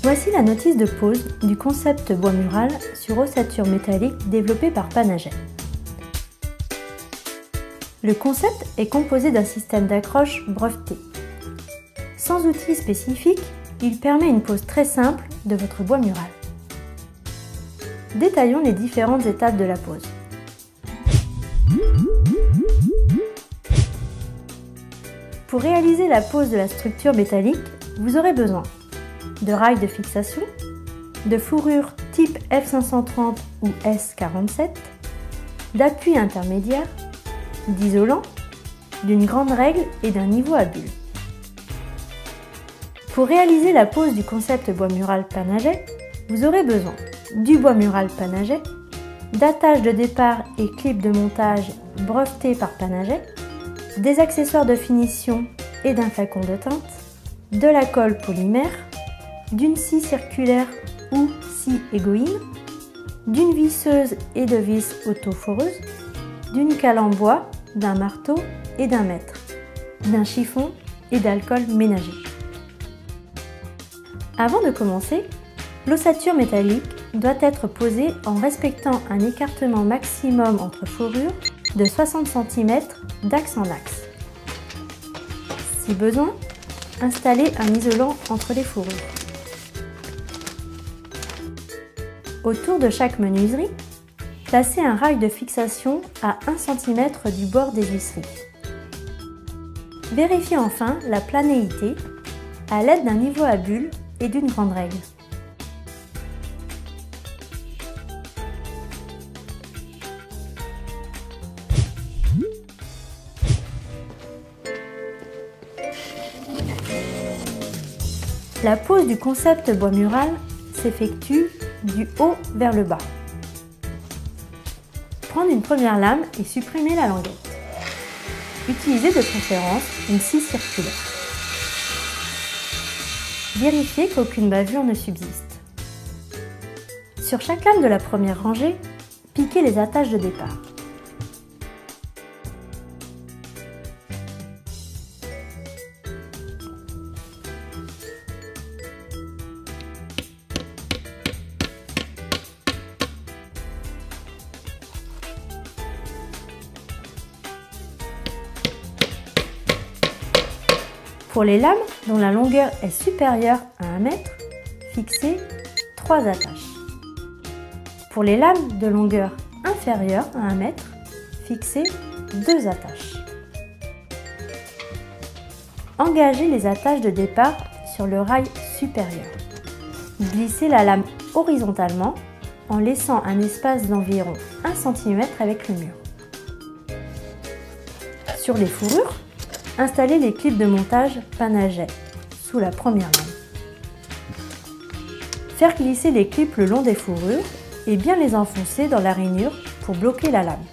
Voici la notice de pose du concept bois mural sur ossature métallique développé par Panaget. Le concept est composé d'un système d'accroche breveté. Sans outil spécifique, il permet une pose très simple de votre bois mural. Détaillons les différentes étapes de la pose. Pour réaliser la pose de la structure métallique, vous aurez besoin de rails de fixation, de fourrure type F530 ou S47, d'appui intermédiaire, d'isolant, d'une grande règle et d'un niveau à bulles. Pour réaliser la pose du concept bois mural Panaget, vous aurez besoin du bois mural Panaget, d'attaches de départ et clips de montage brevetés par Panaget, des accessoires de finition et d'un flacon de teinte, de la colle polymère, d'une scie circulaire ou scie égoïne, d'une visseuse et de vis auto-foreuse, d'une cale en bois, d'un marteau et d'un mètre, d'un chiffon et d'alcool ménager. Avant de commencer, l'ossature métallique doit être posée en respectant un écartement maximum entre fourrures de 60 cm d'axe en axe. Si besoin, installez un isolant entre les fourrures. Autour de chaque menuiserie, placez un rail de fixation à 1 cm du bord des visseries. Vérifiez enfin la planéité à l'aide d'un niveau à bulles et d'une grande règle. La pose du concept bois mural s'effectue du haut vers le bas. Prendre une première lame et supprimer la languette. Utilisez de préférence une scie circulaire. Vérifiez qu'aucune bavure ne subsiste. Sur chaque lame de la première rangée, piquez les attaches de départ. Pour les lames dont la longueur est supérieure à 1 mètre, fixez 3 attaches. Pour les lames de longueur inférieure à 1 mètre, fixez 2 attaches. Engagez les attaches de départ sur le rail supérieur. Glissez la lame horizontalement en laissant un espace d'environ 1 cm avec le mur. Sur les fourrures, installez les clips de montage Panaget sous la première lame. Faire glisser les clips le long des fourrures et bien les enfoncer dans la rainure pour bloquer la lame.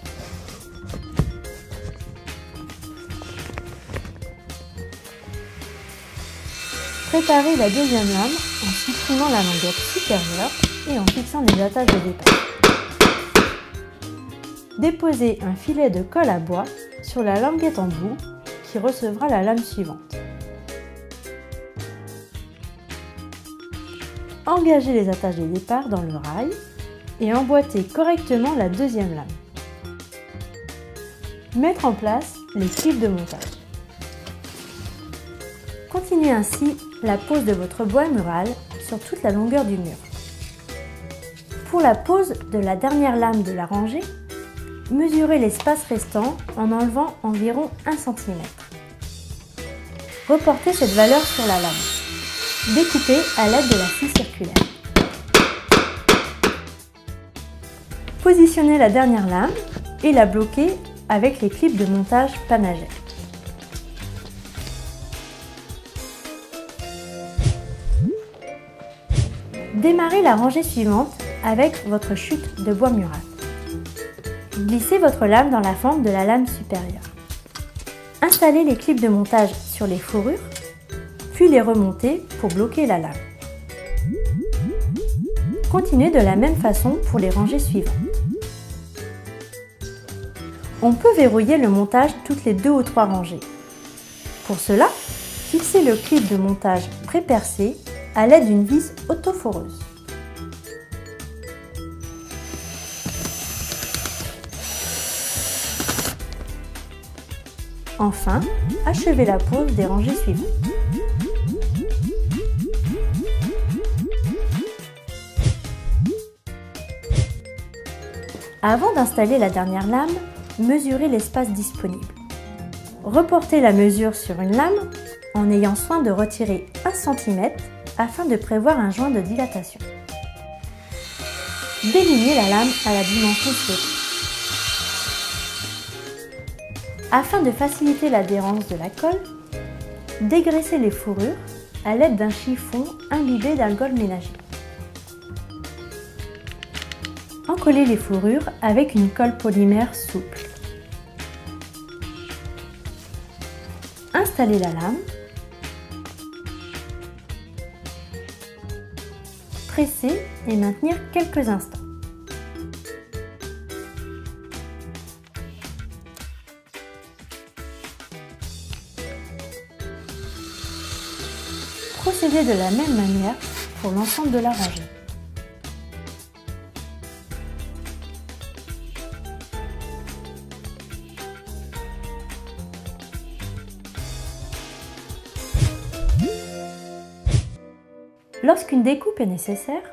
Préparez la deuxième lame en supprimant la languette supérieure et en fixant les attaches de départ. Déposez un filet de colle à bois sur la languette en bout qui recevra la lame suivante. Engagez les attaches de départ dans le rail et emboîtez correctement la deuxième lame. Mettre en place les clips de montage. Continuez ainsi la pose de votre bois mural sur toute la longueur du mur. Pour la pose de la dernière lame de la rangée, mesurez l'espace restant en enlevant environ 1 cm. Reportez cette valeur sur la lame. Découpez à l'aide de la scie circulaire. Positionnez la dernière lame et la bloquez avec les clips de montage Panaget. Démarrez la rangée suivante avec votre chute de bois mural. Glissez votre lame dans la fente de la lame supérieure. Installez les clips de montage sur les fourrures, puis les remontez pour bloquer la lame. Continuez de la même façon pour les rangées suivantes. On peut verrouiller le montage toutes les 2 ou 3 rangées. Pour cela, fixez le clip de montage pré-percé à l'aide d'une vis autoforeuse. Enfin, achevez la pose des rangées suivantes. Avant d'installer la dernière lame, mesurez l'espace disponible. Reportez la mesure sur une lame en ayant soin de retirer 1 cm afin de prévoir un joint de dilatation. Délignez la lame à la dimension souhaitée. Afin de faciliter l'adhérence de la colle, dégraissez les fourrures à l'aide d'un chiffon imbibé d'alcool ménager. Encollez les fourrures avec une colle polymère souple. Installez la lame. Pressez et maintenir quelques instants. Procédez de la même manière pour l'ensemble de la rangée. Lorsqu'une découpe est nécessaire,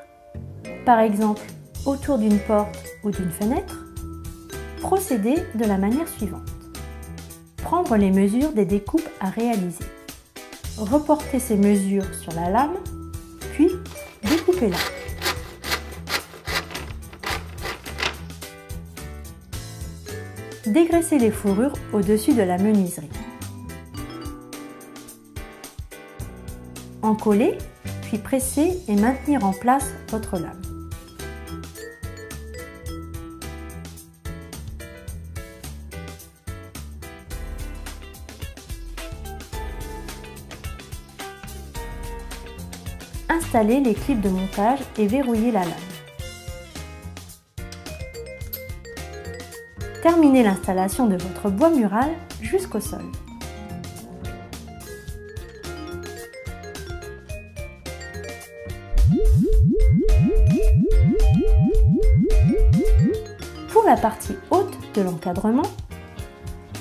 par exemple autour d'une porte ou d'une fenêtre, procédez de la manière suivante. Prendre les mesures des découpes à réaliser. Reportez ces mesures sur la lame, puis découpez-la. Dégraissez les fourrures au-dessus de la menuiserie. Encollez, puis pressez et maintenir en place votre lame. Installez les clips de montage et verrouillez la lame. Terminez l'installation de votre bois mural jusqu'au sol. Pour la partie haute de l'encadrement,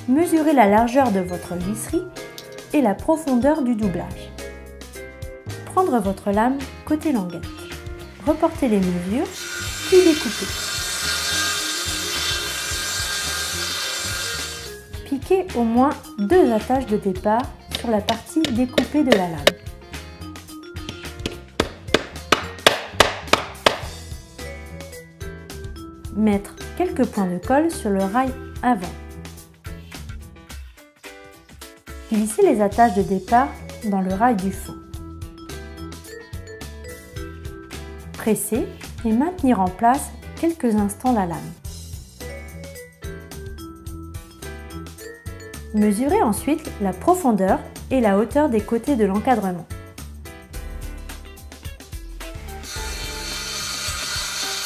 mesurez la largeur de votre visserie et la profondeur du doublage. Prendre votre lame côté languette. Reportez les mesures, puis découpez. Piquez au moins 2 attaches de départ sur la partie découpée de la lame. Mettre quelques points de colle sur le rail avant. Glissez les attaches de départ dans le rail du fond. Presser et maintenir en place quelques instants la lame. Mesurez ensuite la profondeur et la hauteur des côtés de l'encadrement.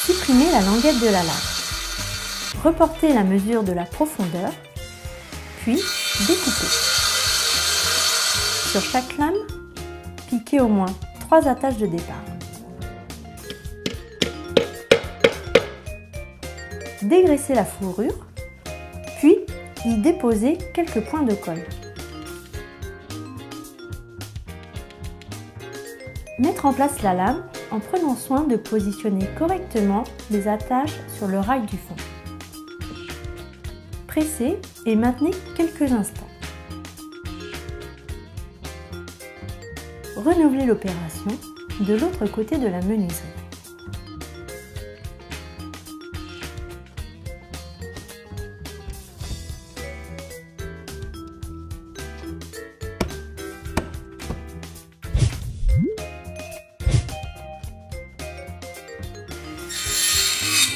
Supprimez la languette de la lame. Reportez la mesure de la profondeur, puis découpez. Sur chaque lame, piquez au moins 3 attaches de départ. Dégraissez la fourrure, puis y déposez quelques points de colle. Mettre en place la lame en prenant soin de positionner correctement les attaches sur le rail du fond. Pressez et maintenez quelques instants. Renouvelez l'opération de l'autre côté de la menuiserie.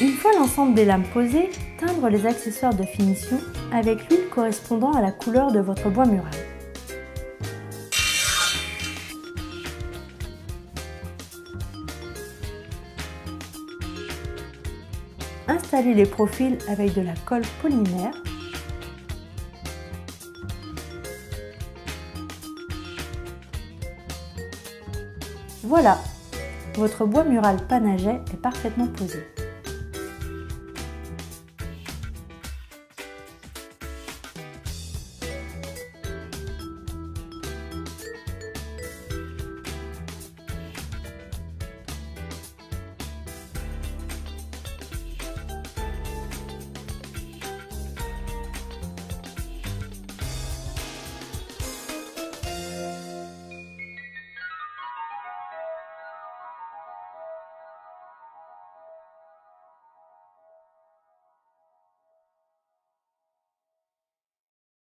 Une fois l'ensemble des lames posées, teindre les accessoires de finition avec l'huile correspondant à la couleur de votre bois mural. Installez les profils avec de la colle polymère. Voilà, votre bois mural Panagey est parfaitement posé.